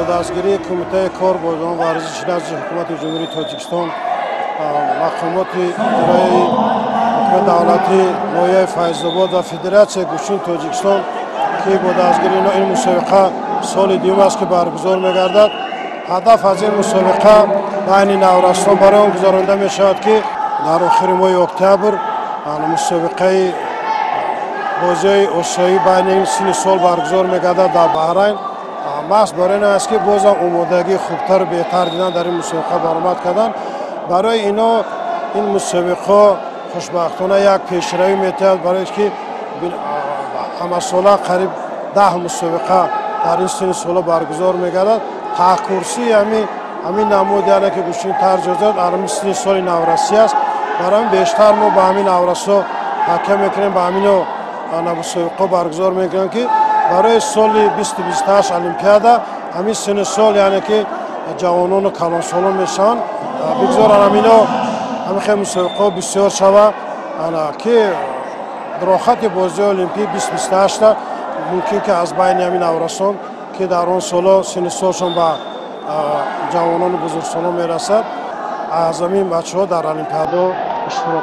با دستگیری کمیته کار بازان ورزشی نزد حکومت جمهوری تاجیکستان مقامات اداره حکومت دولتی ناحیه فیض‌آباد و فدراسیون گوشین تاجیکستان که با دستگیری این مسابقه سال دوم است که برگزار می‌گردد. هدف از این مسابقه بین نورستان برای آن گزارنده می شود که در آخر ماه اکتبر مسابقه بازی آسیایی بین این سه سال برگزار می‌گردد در بحرین. محض برای این است که باز آمادگی خوبتر و بهتر دیدن در این مسابقه برآمد کردن. برای اینا این مسابقه خوشبختانه یک پیشروی می‌دهد برای که همه ساله قریب 10 مسابقه در این سه سال برگزار می‌گردد. تاکورسی همین نمود یعنی که گوشین ترجمه در همین سه سال نورسی است. برای بیشتر ما با همین نورسا حکم میکنیم با همین مسابقه برگزار میکنیم که برای سال 2028 المپیادا همین سن سال یعنی که جوانان و کلان سالان میشن بگذارن همین مسابقه بسیار شوه که در خط بازی المپیک 2028 ممکن که از بین همین نورسان که در آن سالا سن سالشان به جوانان بزرگسالان میرسد از همین بچه‌ها در المپیادا اشتراک